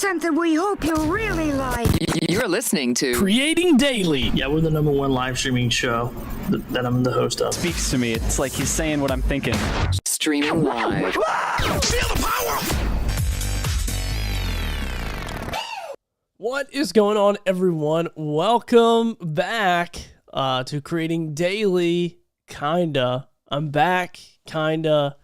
something we hope you'll really like. You're listening to Creating Daily. Yeah, we're the #1 live streaming show that I'm the host of. Speaks to me. It's like he's saying what I'm thinking. Streaming live. Feel the power! What is going on, everyone? Welcome back to Creating Daily. Kinda. I'm back. Kinda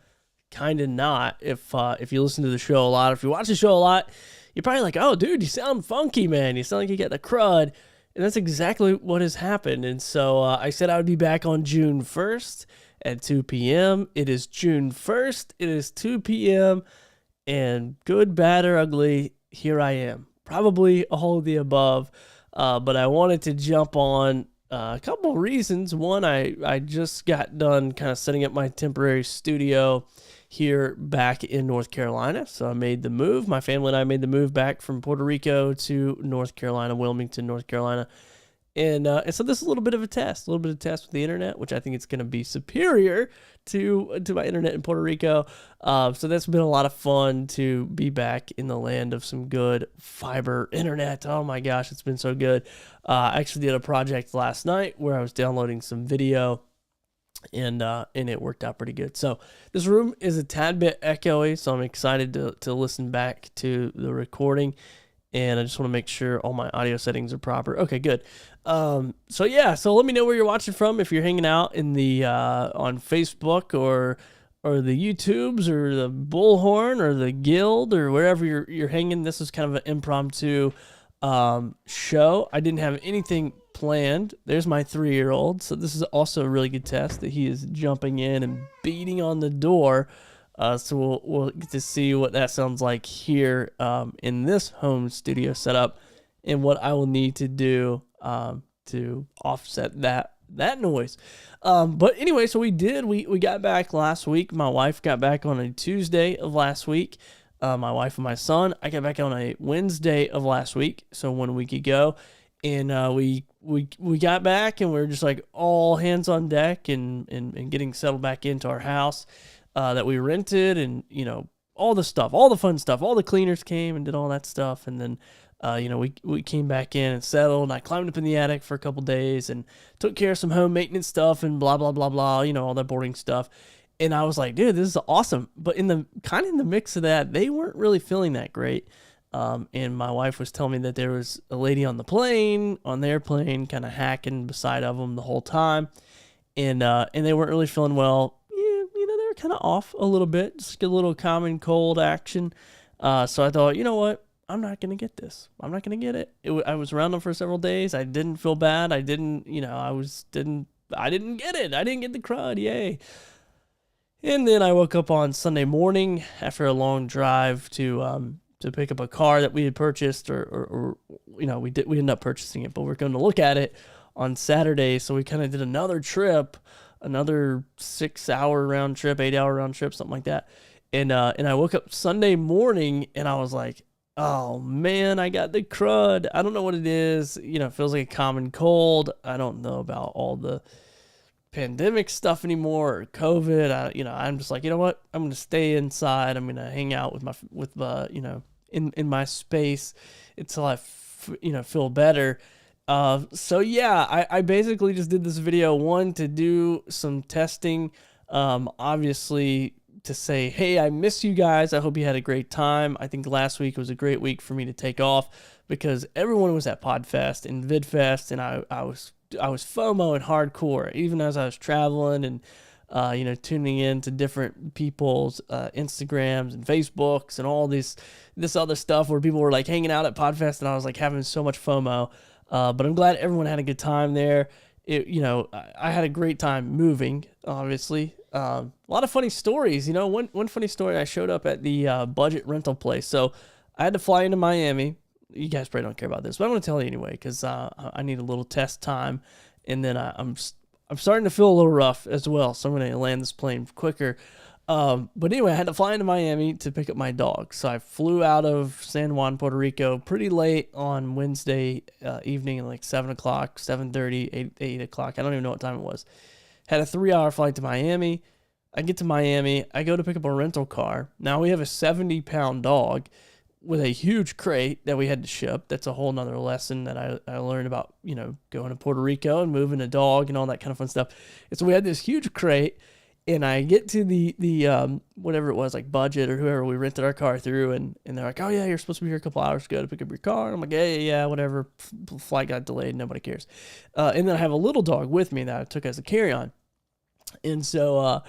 not. If you listen to the show a lot, if you watch the show a lot, you're probably like, oh, dude, you sound funky, man. You sound like you got the crud. And that's exactly what has happened. And so I said I would be back on June 1st at 2 p.m. It is June 1st. It is 2 p.m. And good, bad, or ugly, here I am. Probably all of the above. But I wanted to jump on a couple of reasons. One, I just got done kind of setting up my temporary studio here back in North Carolina. So I made the move. My family and I made the move back from Puerto Rico to North Carolina, Wilmington, North Carolina. And so this is a little bit of a test with the internet, which I think it's going to be superior to my internet in Puerto Rico. So that's been a lot of fun to be back in the land of some good fiber internet. Oh my gosh, it's been so good. I actually did a project last night where I was downloading some video, and it worked out pretty good. So this room is a tad bit echoey, so I'm excited to listen back to the recording. And I just want to make sure all my audio settings are proper. Okay, good. So let me know where you're watching from. If you're hanging out in the on Facebook or the YouTubes or the Bullhorn or the Guild or wherever you're hanging. This is kind of an impromptu show. I didn't have anything planned. There's my 3-year-old. So this is also a really good test that he is jumping in and beating on the door. So we'll get to see what that sounds like here in this home studio setup and what I will need to do to offset that noise. But anyway, so we got back last week. My wife got back on a Tuesday of last week. My wife and my son, I got back on a Wednesday of last week, so 1 week ago. And we got back and we were just like all hands on deck and getting settled back into our house that we rented, and all the stuff, all the fun stuff, all the cleaners came and did all that stuff, and then we came back in and settled, and I climbed up in the attic for a couple days and took care of some home maintenance stuff and blah blah blah blah, all that boring stuff. And I was like, dude, this is awesome. But in the mix of that, they weren't really feeling that great. And my wife was telling me that there was a lady on the airplane, kind of hacking beside of them the whole time, and they weren't really feeling well. They were kind of off a little bit, just a little common cold action. So I thought, you know what? I'm not going to get this. I'm not going to get it. I was around them for several days. I didn't feel bad. I didn't get it. I didn't get the crud. Yay. And then I woke up on Sunday morning after a long drive to pick up a car that we had purchased, or we ended up purchasing it, but we're going to look at it on Saturday. So we kind of did another trip, another 6-hour round trip, 8-hour round trip, something like that. And I woke up Sunday morning and I was like, oh man, I got the crud. I don't know what it is. It feels like a common cold. I don't know about all the pandemic stuff anymore, or COVID. I'm just like, you know what? I'm going to stay inside. I'm going to hang out in my space until I feel better. I basically just did this video, one, to do some testing, obviously to say, hey, I miss you guys. I hope you had a great time. I think last week was a great week for me to take off because everyone was at PodFest and VidFest, and I was FOMO and hardcore, even as I was traveling and tuning in to different people's Instagrams and Facebooks and all this other stuff where people were like hanging out at PodFest, and I was like having so much FOMO. But I'm glad everyone had a good time there. I had a great time moving, obviously. A lot of funny stories. One funny story, I showed up at the budget rental place. So I had to fly into Miami. You guys probably don't care about this, but I'm going to tell you anyway because I need a little test time. And then I'm starting to feel a little rough as well, so I'm going to land this plane quicker. But anyway, I had to fly into Miami to pick up my dog. So I flew out of San Juan, Puerto Rico pretty late on Wednesday evening, like 7 o'clock, 7:30, 8 o'clock. I don't even know what time it was. Had a 3-hour flight to Miami. I get to Miami. I go to pick up a rental car. Now we have a 70-pound dog. with a huge crate that we had to ship. That's a whole nother lesson that I learned about, going to Puerto Rico and moving a dog and all that kind of fun stuff. And so we had this huge crate, and I get to the whatever it was, like Budget or whoever we rented our car through, and they're like, oh yeah, you're supposed to be here a couple hours ago to pick up your car. And I'm like, yeah, whatever. Flight got delayed. Nobody cares. And then I have a little dog with me that I took as a carry-on. And so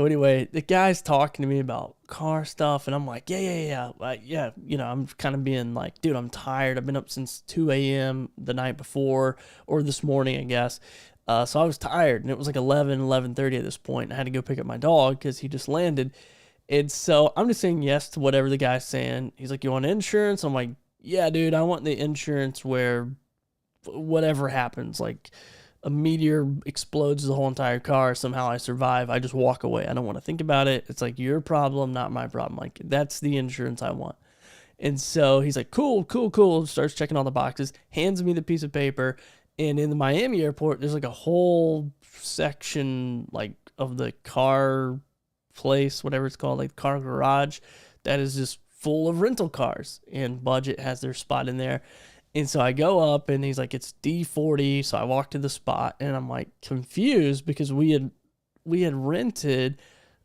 anyway, the guy's talking to me about car stuff, and I'm like, yeah. I'm kind of being like, dude, I'm tired. I've been up since 2 a.m. the night before, or this morning, I guess. So I was tired, and it was like 11:30 at this point. I had to go pick up my dog because he just landed. And so I'm just saying yes to whatever the guy's saying. He's like, you want insurance? I'm like, yeah, dude, I want the insurance where whatever happens, like a meteor explodes the whole entire car, somehow I survive, I just walk away. I don't want to think about it. It's like your problem, not my problem. Like, that's the insurance I want. And so he's like, cool. Starts checking all the boxes, hands me the piece of paper. And in the Miami airport, there's like a whole section like of the car place, whatever it's called, like car garage, that is just full of rental cars. And Budget has their spot in there. And so I go up, and he's like, it's D40. So I walk to the spot, and I'm like confused because we had rented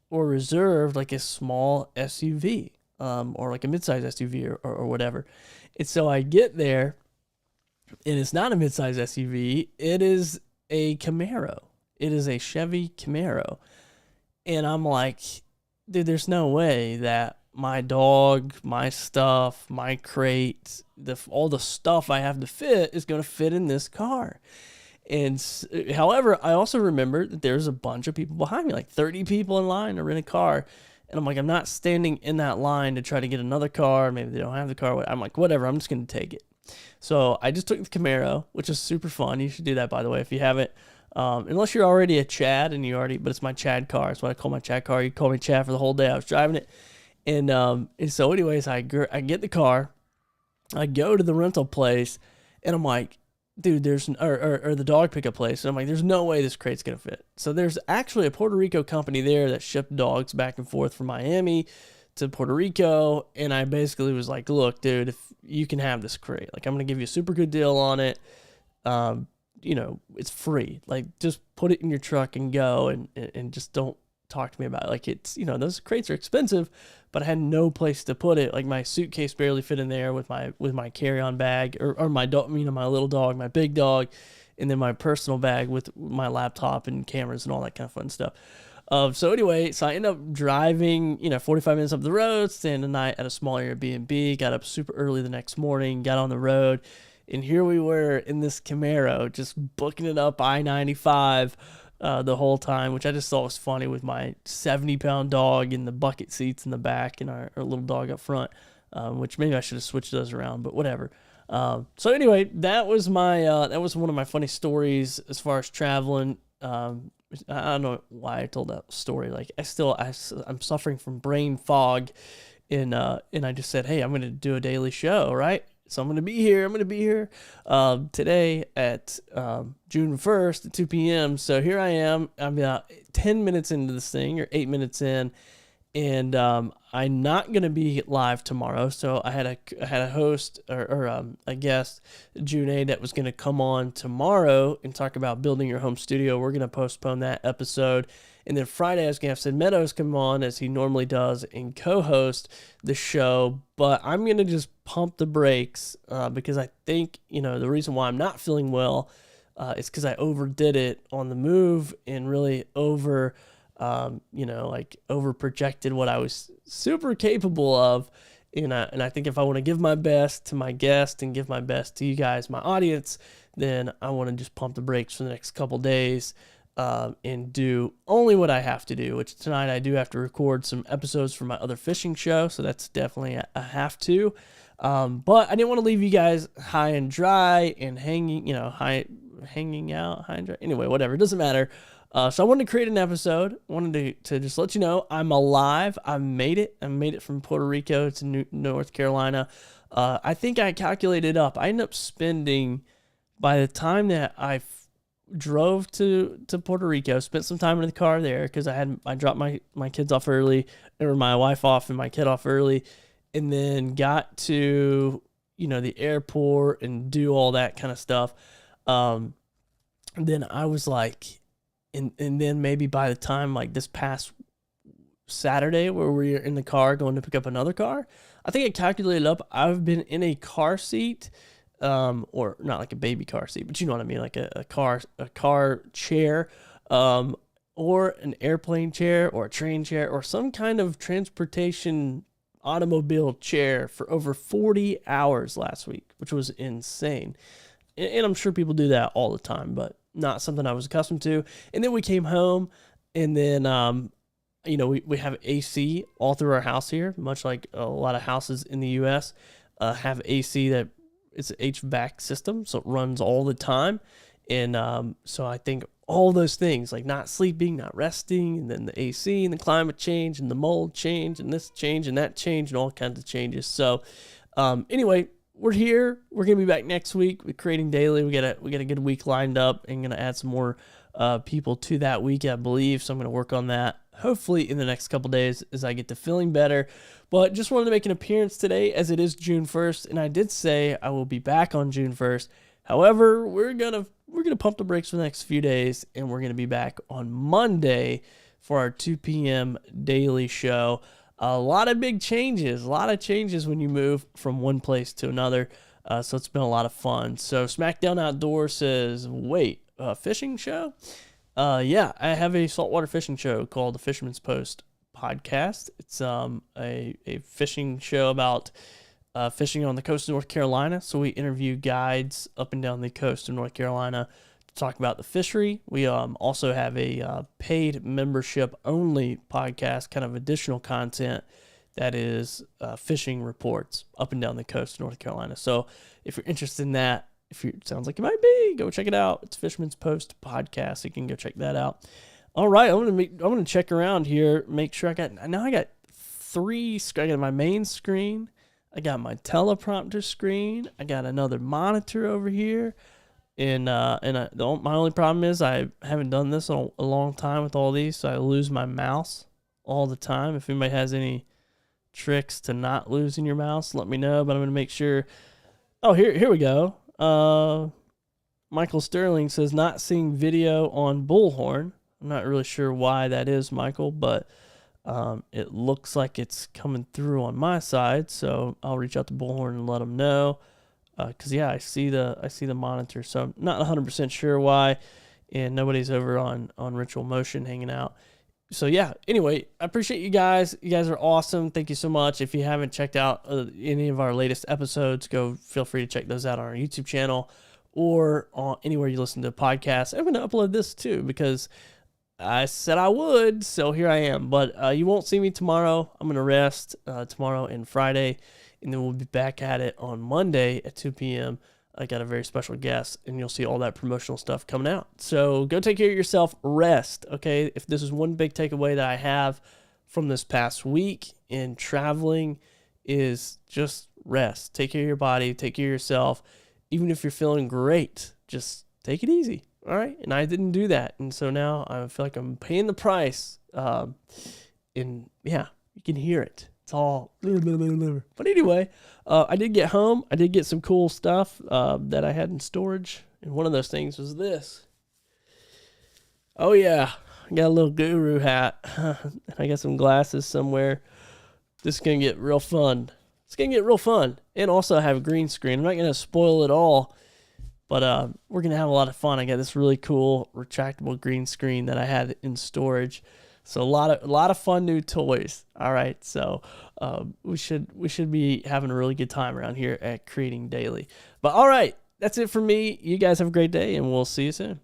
or reserved like a small SUV, or like a midsize SUV or whatever. And so I get there, and it's not a midsize SUV. It is a Camaro. It is a Chevy Camaro. And I'm like, dude, there's no way that my dog, my stuff, my crate, all the stuff I have to fit is going to fit in this car. And however, I also remember that there's a bunch of people behind me, like 30 people in line to rent a car. And I'm like, I'm not standing in that line to try to get another car. Maybe they don't have the car. I'm like, whatever, I'm just going to take it. So I just took the Camaro, which is super fun. You should do that, by the way, if you haven't. Unless you're already a Chad but it's my Chad car. It's what I call my Chad car. You call me Chad for the whole day. I was driving it. And so anyways, I get the car, I go to the rental place, and I'm like, dude, or the dog pickup place. And I'm like, there's no way this crate's going to fit. So there's actually a Puerto Rico company there that shipped dogs back and forth from Miami to Puerto Rico. And I basically was like, look, dude, if you can have this crate, like, I'm going to give you a super good deal on it. It's free. Like, just put it in your truck and go, and just don't talk to me about it. Like, it's, those crates are expensive, but I had no place to put it. Like, my suitcase barely fit in there with my carry-on bag, or my dog, my little dog, my big dog, and then my personal bag with my laptop and cameras and all that kind of fun stuff. So I ended up driving, 45 minutes up the road, staying the night at a small Airbnb, got up super early the next morning, got on the road, and here we were in this Camaro, just booking it up I-95 the whole time, which I just thought was funny, with my 70-pound dog in the bucket seats in the back and our little dog up front, which maybe I should have switched those around, but whatever. So anyway, that was one of my funny stories as far as traveling. I don't know why I told that story. Like, I'm suffering from brain fog, and I just said, hey, I'm going to do a daily show, right? So I'm going to be here today at June 1st at 2 p.m. So here I am. I'm about 10 minutes into this thing, or 8 minutes in, and I'm not going to be live tomorrow. So I had a host or a guest, June, that was going to come on tomorrow and talk about building your home studio. We're going to postpone that episode. And then Friday, I was going to have Sid Meadows come on, as he normally does, and co-host the show. But I'm going to just pump the brakes because I think, the reason why I'm not feeling well is because I overdid it on the move and really over projected what I was super capable of. And I think if I want to give my best to my guest and give my best to you guys, my audience, then I want to just pump the brakes for the next couple days. And do only what I have to do, which tonight I do have to record some episodes for my other fishing show, so that's definitely a have to. But I didn't want to leave you guys high and dry and hanging out, high and dry. Anyway, whatever, it doesn't matter. So I wanted to create an episode. I wanted to just let you know I'm alive. I made it. I made it from Puerto Rico to North Carolina. I think I calculated up. I ended up spending, by the time that I drove to Puerto Rico, spent some time in the car there because I dropped my kids off early, or my wife off and my kid off early, and then got to, the airport and do all that kind of stuff. Then I was like, and then maybe by the time like this past Saturday where we were in the car going to pick up another car, I think I calculated up, I've been in a car seat, or not like a baby car seat, but you know what I mean, like a car chair, or an airplane chair or a train chair or some kind of transportation automobile chair for over 40 hours last week, which was insane. And I'm sure people do that all the time, but not something I was accustomed to. And then we came home, and then, we have AC all through our house here, much like a lot of houses in the U.S. Have AC that it's an HVAC system, so it runs all the time. And so I think all those things, like not sleeping, not resting, and then the AC and the climate change and the mold change and this change and that change and all kinds of changes. So anyway, we're here. We're gonna be back next week with Creating Daily. We got a good week lined up, and gonna add some more people to that week, I believe. So I'm gonna work on that hopefully in the next couple days as I get to feeling better. But just wanted to make an appearance today, as it is June 1st, and I did say I will be back on June 1st. However, we're gonna pump the brakes for the next few days, and we're gonna be back on Monday for our 2 p.m. daily show. A lot of big changes, when you move from one place to another. So it's been a lot of fun. So SmackDown Outdoor says, wait, a fishing show? Yeah, I have a saltwater fishing show called the Fisherman's Post podcast. It's a fishing show about fishing on the coast of North Carolina. So we interview guides up and down the coast of North Carolina to talk about the fishery. We also have a paid membership only podcast, kind of additional content that is fishing reports up and down the coast of North Carolina. So if you're interested in that, sounds like you might be, go check it out. It's Fisherman's Post podcast. You can go check that out. All right, I'm gonna check around here, make sure I got three. I got my main screen. I got my teleprompter screen. I got another monitor over here. And my only problem is I haven't done this in a long time with all these, so I lose my mouse all the time. If anybody has any tricks to not losing your mouse, let me know. But I'm going to make sure. Oh, here we go. Michael Sterling says not seeing video on Bullhorn. I'm not really sure why that is, Michael, but it looks like it's coming through on my side, so I'll reach out to Bullhorn and let them know. Because I see the monitor, so I'm not 100% sure why, and nobody's over on Ritual Motion hanging out. So yeah, anyway, I appreciate you guys. You guys are awesome. Thank you so much. If you haven't checked out any of our latest episodes, feel free to check those out on our YouTube channel or on anywhere you listen to podcasts. I'm going to upload this too because I said I would, so here I am. But you won't see me tomorrow. I'm going to rest tomorrow and Friday. And then we'll be back at it on Monday at 2 p.m. I got a very special guest, and you'll see all that promotional stuff coming out. So go take care of yourself. Rest, okay? If this is one big takeaway that I have from this past week in traveling is just rest. Take care of your body. Take care of yourself. Even if you're feeling great, just take it easy, all right? And I didn't do that, and so now I feel like I'm paying the price. And, yeah, you can hear it. It's all, but anyway, I did get home. I did get some cool stuff that I had in storage, and one of those things was this. Oh yeah, I got a little guru hat. I got some glasses somewhere. This is gonna get real fun. It's gonna get real fun, and also I have a green screen. I'm not gonna spoil it all, but we're gonna have a lot of fun. I got this really cool retractable green screen that I had in storage. So a lot of fun new toys. All right, so we should be having a really good time around here at Creating Daily. But all right, that's it for me. You guys have a great day, and we'll see you soon.